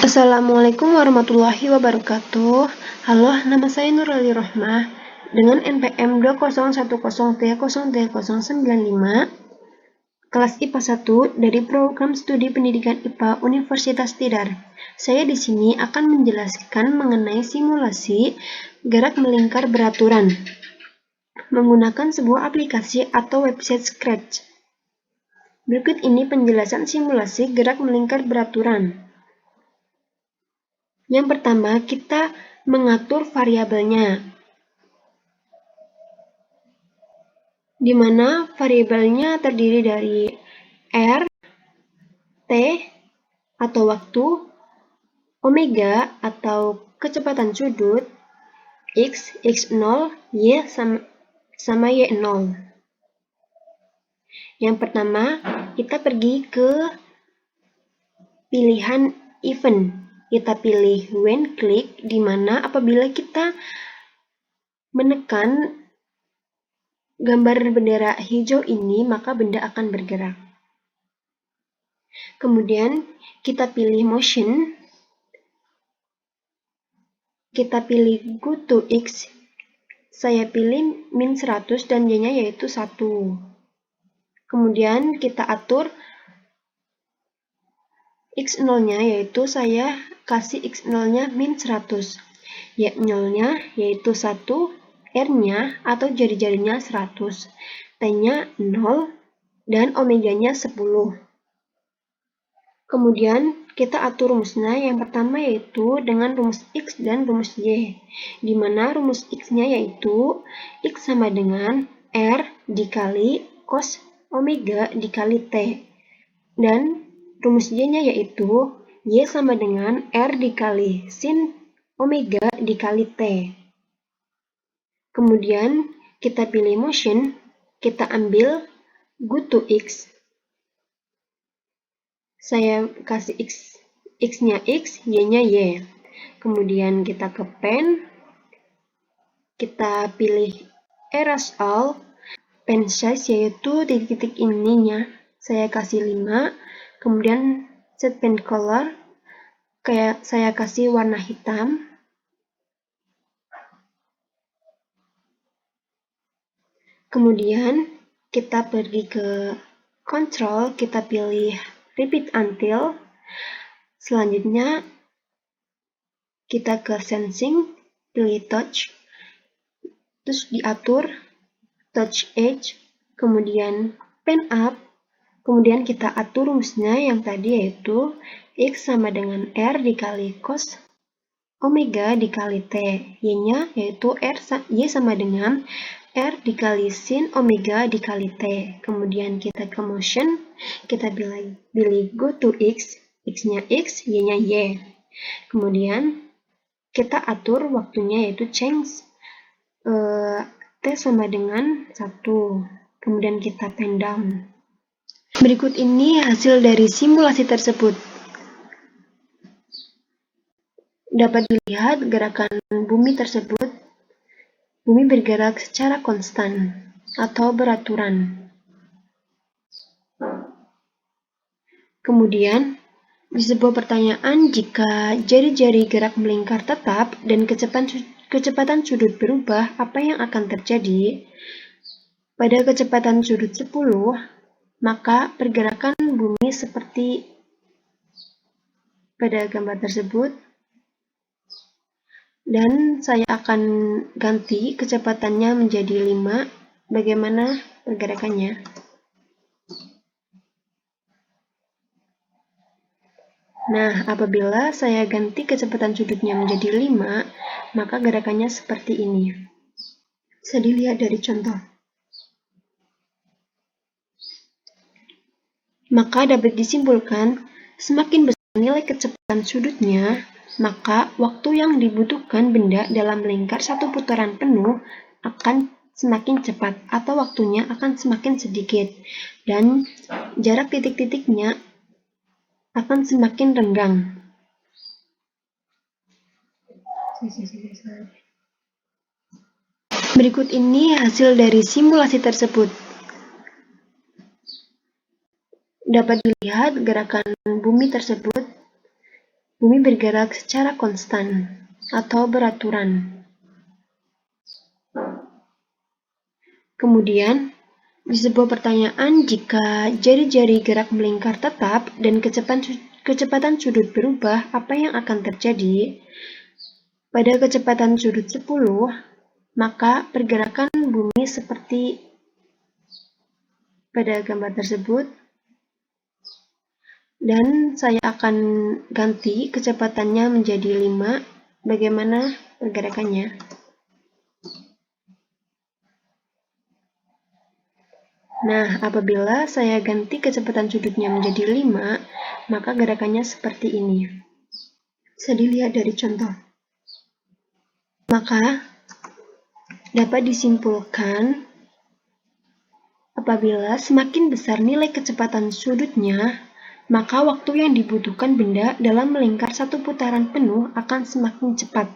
Assalamualaikum warahmatullahi wabarakatuh. Halo, nama saya Nurali Rohmah dengan NPM 2010T0T095, kelas IPA 1 dari Program Studi Pendidikan IPA Universitas Tidar. Saya di sini akan menjelaskan mengenai simulasi gerak melingkar beraturan menggunakan sebuah aplikasi atau website Scratch. Berikut ini penjelasan simulasi gerak melingkar beraturan. Yang pertama, kita mengatur variabelnya, di mana variabelnya terdiri dari R, T atau waktu, omega atau kecepatan sudut, X0, Y sama Y0. Yang pertama, kita pergi ke pilihan event. Kita pilih when click, di mana apabila kita menekan gambar bendera hijau ini, maka benda akan bergerak. Kemudian kita pilih motion, kita pilih go to X, saya pilih min 100 dan Y-nya yaitu 1. Kemudian kita atur X0-nya, yaitu saya kasih X0-nya min 100, Y0-nya yaitu 1, R-nya atau jari-jarinya 100, T-nya 0, dan omeganya 10. Kemudian kita atur rumusnya. Yang pertama yaitu dengan rumus X dan rumus Y, di mana rumus X-nya yaitu X sama dengan R dikali cos omega dikali T, dan rumus Y-nya yaitu Y sama dengan R dikali sin omega dikali T. Kemudian kita pilih motion, kita ambil go to X, saya kasih X-nya X, Y-nya Y. Kemudian kita ke pen, kita pilih erase all, pen size yaitu titik-titik ininya, saya kasih 5. Kemudian set pen color, kayak saya kasih warna hitam. Kemudian kita pergi ke control, kita pilih repeat until. Selanjutnya kita ke sensing, pilih touch, terus diatur touch edge, kemudian pen up, kemudian kita atur rumusnya yang tadi yaitu X sama dengan R dikali cos omega dikali T, Y-nya yaitu Y sama dengan R dikali sin omega dikali T. Kemudian kita ke motion, kita pilih go to X, X-nya X, Y-nya Y. Kemudian kita atur waktunya yaitu change T sama dengan 1. Kemudian kita pen down. Berikut ini hasil dari simulasi tersebut. Dapat dilihat gerakan bumi tersebut, bumi bergerak secara konstan atau beraturan. Kemudian, di sebuah pertanyaan, jika jari-jari gerak melingkar tetap dan kecepatan sudut berubah, apa yang akan terjadi? Pada kecepatan sudut 10, maka pergerakan bumi seperti pada gambar tersebut, dan saya akan ganti kecepatannya menjadi 5. Bagaimana pergerakannya? Nah, apabila saya ganti kecepatan sudutnya menjadi 5, maka gerakannya seperti ini. Bisa dilihat dari contoh. Maka dapat disimpulkan, semakin besar nilai kecepatan sudutnya, maka waktu yang dibutuhkan benda dalam melingkar satu putaran penuh akan semakin cepat atau waktunya akan semakin sedikit, dan jarak titik-titiknya akan semakin renggang. Berikut ini hasil dari simulasi tersebut. Dapat dilihat gerakan bumi tersebut, Bumi bergerak secara konstan atau beraturan. Kemudian, di sebuah pertanyaan, jika jari-jari gerak melingkar tetap dan kecepatan sudut berubah, apa yang akan terjadi? Pada kecepatan sudut 10, maka pergerakan bumi seperti pada gambar tersebut, dan saya akan ganti kecepatannya menjadi 5. Bagaimana pergerakannya? Nah, apabila saya ganti kecepatan sudutnya menjadi 5, maka gerakannya seperti ini. Bisa dilihat dari contoh. Maka, dapat disimpulkan apabila semakin besar nilai kecepatan sudutnya, maka waktu yang dibutuhkan benda dalam melingkar satu putaran penuh akan semakin cepat,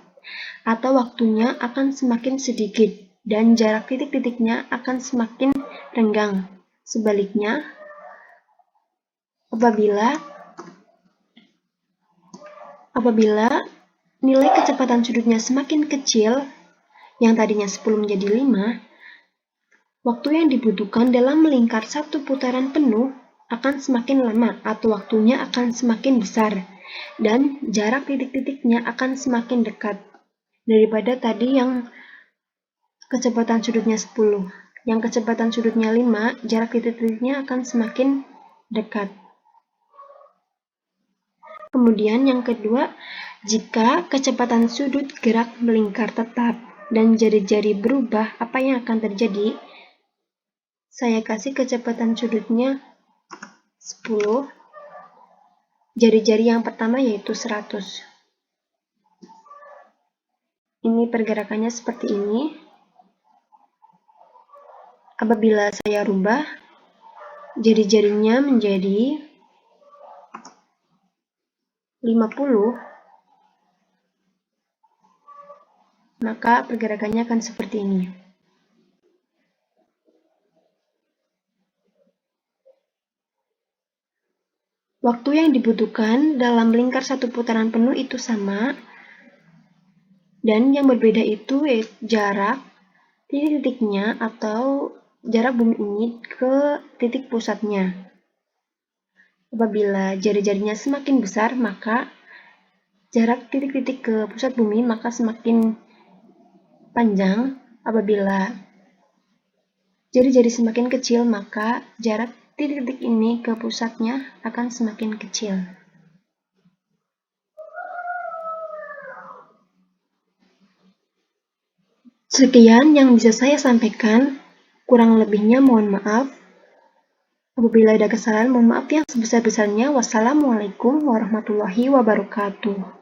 atau waktunya akan semakin sedikit, dan jarak titik-titiknya akan semakin renggang. Sebaliknya, apabila nilai kecepatan sudutnya semakin kecil, yang tadinya 10 menjadi 5, waktu yang dibutuhkan dalam melingkar satu putaran penuh akan semakin lama atau waktunya akan semakin besar, dan jarak titik-titiknya akan semakin dekat daripada tadi yang kecepatan sudutnya 10. Yang kecepatan sudutnya 5, jarak titik-titiknya akan semakin dekat. Kemudian yang kedua, jika kecepatan sudut gerak melingkar tetap dan jari-jari berubah, apa yang akan terjadi? Saya kasih kecepatan sudutnya 10, jari-jari yang pertama yaitu 100. Ini pergerakannya seperti ini. Apabila saya rubah, jari-jarinya menjadi 50, maka pergerakannya akan seperti ini. Waktu yang dibutuhkan dalam melingkar satu putaran penuh itu sama, dan yang berbeda itu jarak titik-titiknya atau jarak bumi ini ke titik pusatnya. Apabila jari-jarinya semakin besar, maka jarak titik-titik ke pusat bumi maka semakin panjang. Apabila jari-jari semakin kecil, maka jarak titik-titik ini ke pusatnya akan semakin kecil. Sekian yang bisa saya sampaikan, kurang lebihnya mohon maaf. Apabila ada kesalahan, mohon maaf yang sebesar-besarnya. Wassalamualaikum warahmatullahi wabarakatuh.